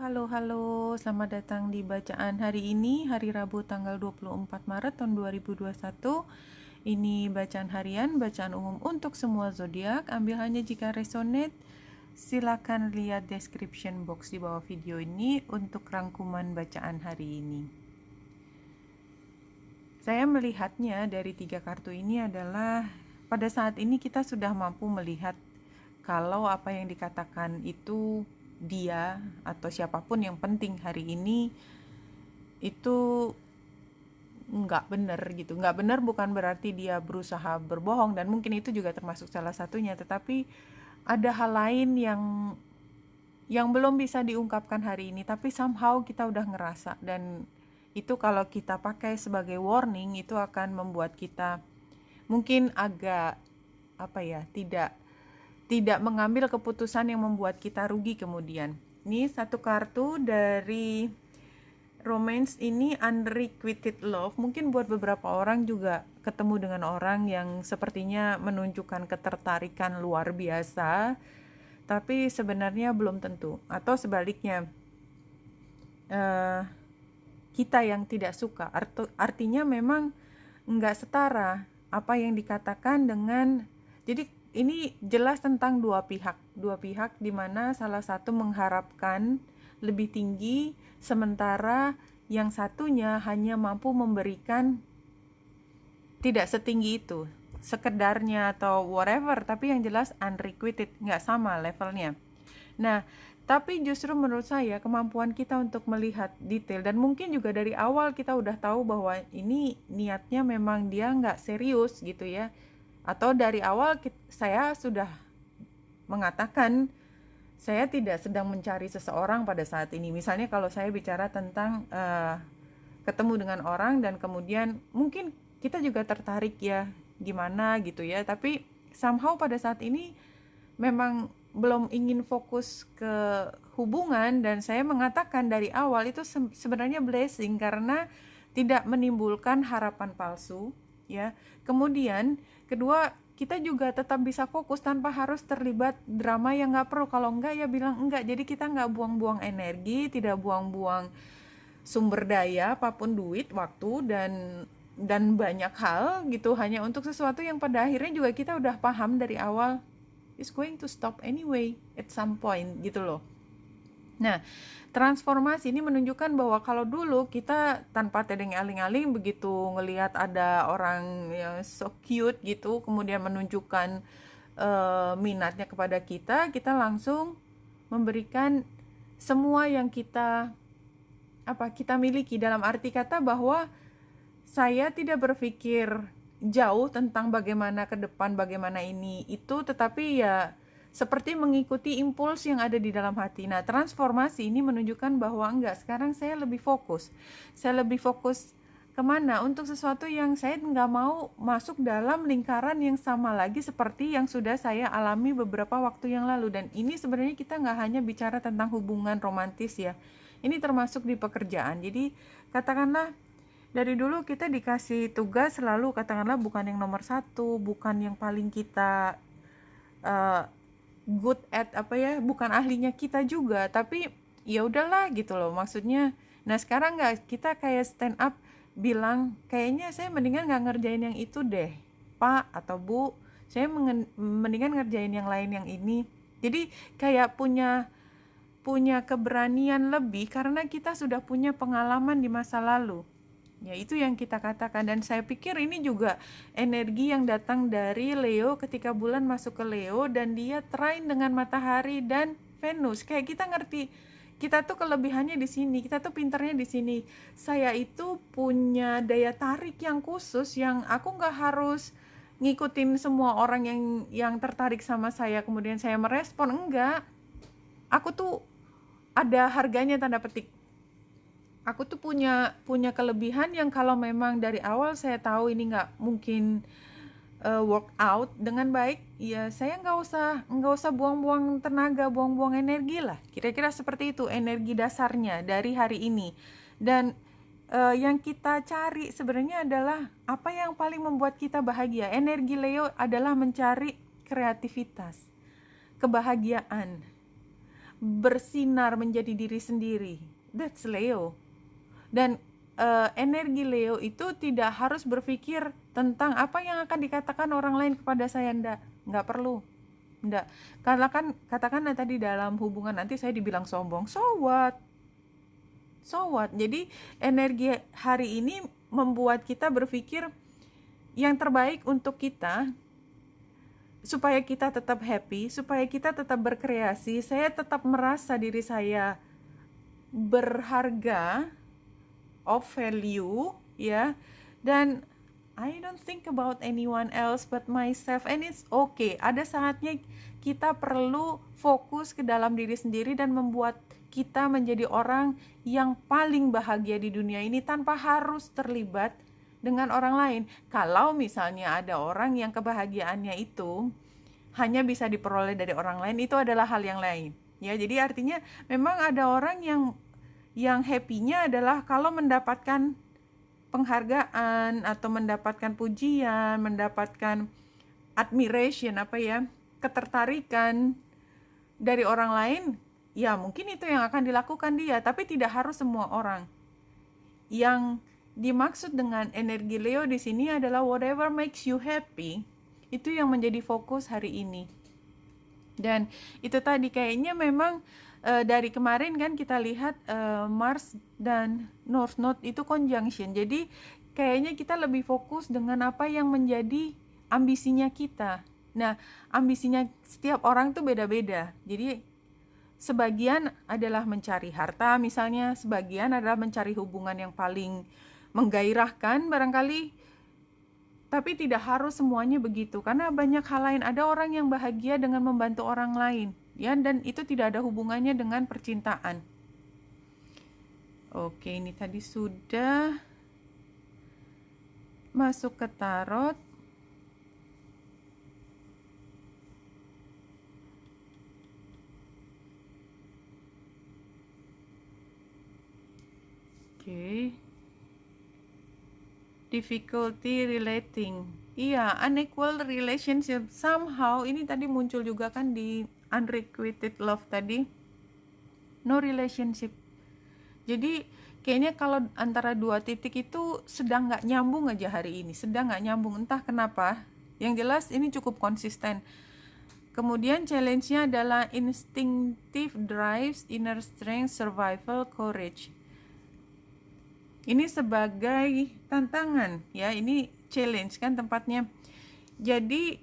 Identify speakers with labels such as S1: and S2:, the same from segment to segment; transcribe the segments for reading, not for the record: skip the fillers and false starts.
S1: Halo, selamat datang di bacaan hari ini, hari Rabu tanggal 24 Maret tahun 2021. Ini bacaan harian, bacaan umum untuk semua zodiak. Ambil hanya jika resonate. Silakan lihat description box di bawah video ini untuk rangkuman bacaan hari ini. Saya melihatnya dari 3 kartu ini adalah pada saat ini kita sudah mampu melihat kalau apa yang dikatakan itu dia atau siapapun yang penting hari ini itu nggak benar gitu. Nggak benar bukan berarti dia berusaha berbohong, dan mungkin itu juga termasuk salah satunya, tetapi ada hal lain yang belum bisa diungkapkan hari ini, tapi somehow kita udah ngerasa, dan itu kalau kita pakai sebagai warning itu akan membuat kita mungkin agak tidak mengambil keputusan yang membuat kita rugi kemudian. Ini satu kartu dari romance ini, unrequited love. Mungkin buat beberapa orang juga ketemu dengan orang yang sepertinya menunjukkan ketertarikan luar biasa, tapi sebenarnya belum tentu. Atau sebaliknya, kita yang tidak suka. Artinya memang nggak setara apa yang dikatakan dengan, jadi ini jelas tentang dua pihak di mana salah satu mengharapkan lebih tinggi, sementara yang satunya hanya mampu memberikan tidak setinggi itu, sekedarnya atau whatever, tapi yang jelas unrequited, nggak sama levelnya. Nah, tapi justru menurut saya kemampuan kita untuk melihat detail, dan mungkin juga dari awal kita udah tahu bahwa ini niatnya memang dia nggak serius gitu ya, atau dari awal saya sudah mengatakan saya tidak sedang mencari seseorang pada saat ini. Misalnya kalau saya bicara tentang ketemu dengan orang dan kemudian mungkin kita juga tertarik ya gimana gitu ya, tapi somehow pada saat ini memang belum ingin fokus ke hubungan, dan saya mengatakan dari awal itu sebenarnya blessing karena tidak menimbulkan harapan palsu ya. Kemudian kedua, kita juga tetap bisa fokus tanpa harus terlibat drama yang nggak perlu. Kalau enggak ya bilang enggak, jadi kita nggak buang-buang energi, tidak buang-buang sumber daya apapun, duit, waktu, dan banyak hal gitu hanya untuk sesuatu yang pada akhirnya juga kita udah paham dari awal is going to stop anyway at some point gitu loh. Nah, transformasi ini menunjukkan bahwa kalau dulu kita tanpa tedeng aling-aling begitu ngelihat ada orang yang so cute gitu, kemudian menunjukkan minatnya kepada kita langsung memberikan semua yang kita miliki, dalam arti kata bahwa saya tidak berpikir jauh tentang bagaimana ke depan, bagaimana ini itu, tetapi ya seperti mengikuti impuls yang ada di dalam hati. Nah, transformasi ini menunjukkan bahwa enggak, sekarang saya lebih fokus. Saya lebih fokus kemana? Untuk sesuatu yang saya nggak mau masuk dalam lingkaran yang sama lagi seperti yang sudah saya alami beberapa waktu yang lalu. Dan ini sebenarnya kita nggak hanya bicara tentang hubungan romantis ya. Ini termasuk di pekerjaan. Jadi katakanlah dari dulu kita dikasih tugas selalu katakanlah bukan yang nomor 1, bukan yang paling kita good at bukan ahlinya kita juga, tapi ya udahlah gitu loh maksudnya. Nah, sekarang nggak, kita kayak stand up bilang kayaknya saya mendingan nggak ngerjain yang itu deh Pak atau Bu, saya mendingan ngerjain yang lain yang ini. Jadi kayak punya keberanian lebih karena kita sudah punya pengalaman di masa lalu. Ya, itu yang kita katakan, dan saya pikir ini juga energi yang datang dari Leo ketika bulan masuk ke Leo dan dia trine dengan matahari dan Venus. Kayak kita ngerti, kita tuh kelebihannya di sini, kita tuh pinternya di sini. Saya itu punya daya tarik yang khusus yang aku nggak harus ngikutin semua orang yang tertarik sama saya kemudian saya merespon, enggak. Aku tuh ada harganya tanda petik. Aku tuh punya kelebihan yang kalau memang dari awal saya tahu ini nggak mungkin work out dengan baik, ya saya nggak usah buang-buang tenaga, buang-buang energi lah. Kira-kira seperti itu energi dasarnya dari hari ini. Dan yang kita cari sebenarnya adalah apa yang paling membuat kita bahagia. Energi Leo adalah mencari kreativitas, kebahagiaan. bersinar menjadi diri sendiri. That's Leo. Dan energi Leo itu tidak harus berpikir tentang apa yang akan dikatakan orang lain kepada saya. Nggak perlu. Nggak. Katakanlah tadi dalam hubungan nanti saya dibilang sombong. So what? Jadi energi hari ini membuat kita berpikir yang terbaik untuk kita, supaya kita tetap happy, supaya kita tetap berkreasi, saya tetap merasa diri saya berharga, of value, ya. Dan I don't think about anyone else but myself, and it's okay. Ada saatnya kita perlu fokus ke dalam diri sendiri dan membuat kita menjadi orang yang paling bahagia di dunia ini tanpa harus terlibat dengan orang lain. Kalau misalnya ada orang yang kebahagiaannya itu hanya bisa diperoleh dari orang lain, itu adalah hal yang lain. Ya, jadi artinya memang ada orang yang happy-nya adalah kalau mendapatkan penghargaan atau mendapatkan pujian, mendapatkan admiration, ketertarikan dari orang lain. Ya, mungkin itu yang akan dilakukan dia, tapi tidak harus semua orang. Yang dimaksud dengan energi Leo di sini adalah whatever makes you happy, itu yang menjadi fokus hari ini. Dan itu tadi kayaknya memang dari kemarin kan kita lihat Mars dan North Node itu conjunction. Jadi kayaknya kita lebih fokus dengan apa yang menjadi ambisinya kita. Nah, ambisinya setiap orang tuh beda-beda. Jadi sebagian adalah mencari harta misalnya, sebagian adalah mencari hubungan yang paling menggairahkan barangkali, tapi tidak harus semuanya begitu, karena banyak hal lain. Ada orang yang bahagia dengan membantu orang lain, ya, dan itu tidak ada hubungannya dengan percintaan. Oke, ini tadi sudah masuk ke tarot. Oke. Difficulty relating. Iya, unequal relationship. Somehow, ini tadi muncul juga kan di unrequited love tadi. No relationship. Jadi, kayaknya kalau antara dua titik itu sedang nggak nyambung aja hari ini. Sedang nggak nyambung, entah kenapa. Yang jelas ini cukup konsisten. Kemudian challenge-nya adalah instinctive drives, inner strength, survival, courage. Ini sebagai tantangan, ya, ini challenge kan tempatnya. Jadi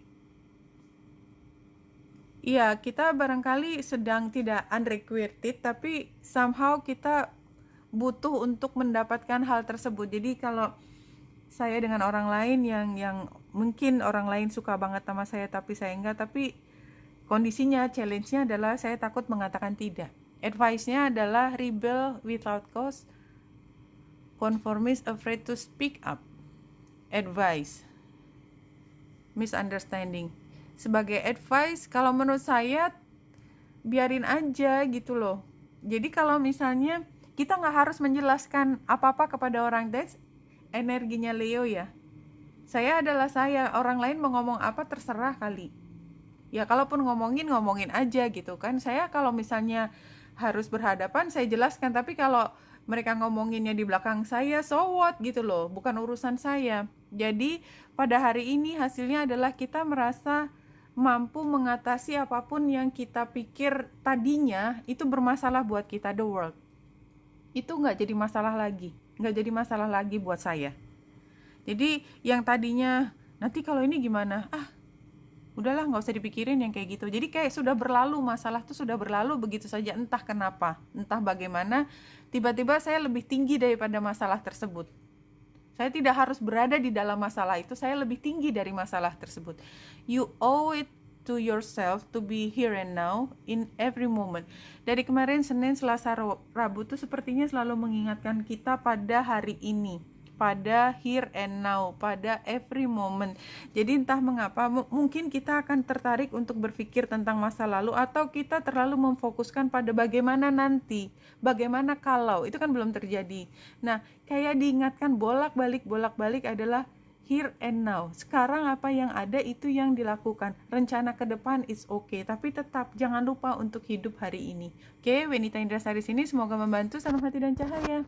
S1: ya, kita barangkali sedang tidak unrequited, tapi somehow kita butuh untuk mendapatkan hal tersebut. Jadi kalau saya dengan orang lain yang mungkin orang lain suka banget sama saya tapi saya enggak, tapi kondisinya, challenge-nya adalah saya takut mengatakan tidak. Advice-nya adalah rebel without cause, conformist afraid to speak up. Advice, misunderstanding. Sebagai advice, kalau menurut saya biarin aja gitu loh. Jadi kalau misalnya kita nggak harus menjelaskan apa-apa kepada orang, that's energinya Leo ya. Saya adalah saya, orang lain mau ngomong apa terserah kali. Ya kalaupun ngomongin aja gitu kan. Saya kalau misalnya harus berhadapan saya jelaskan, tapi kalau mereka ngomonginnya di belakang saya, so what gitu loh, bukan urusan saya. Jadi pada hari ini hasilnya adalah kita merasa mampu mengatasi apapun yang kita pikir tadinya itu bermasalah buat kita, the world. Itu nggak jadi masalah lagi buat saya. Jadi yang tadinya nanti kalau ini gimana, udahlah nggak usah dipikirin yang kayak gitu. Jadi kayak sudah berlalu, masalah tuh sudah berlalu begitu saja, entah kenapa, entah bagaimana, tiba-tiba saya lebih tinggi daripada masalah tersebut. Saya tidak harus berada di dalam masalah itu, saya lebih tinggi dari masalah tersebut. You owe it to yourself to be here and now in every moment. Dari kemarin Senin, Selasa, Rabu tuh sepertinya selalu mengingatkan kita pada hari ini, pada here and now, pada every moment. Jadi entah mengapa mungkin kita akan tertarik untuk berpikir tentang masa lalu, atau kita terlalu memfokuskan pada bagaimana nanti, bagaimana kalau, itu kan belum terjadi. Nah, kayak diingatkan bolak-balik adalah here and now. Sekarang apa yang ada itu yang dilakukan. Rencana ke depan is okay, tapi tetap jangan lupa untuk hidup hari ini. Oke, Wenita Indrasari sini semoga membantu. Salam hati dan cahaya.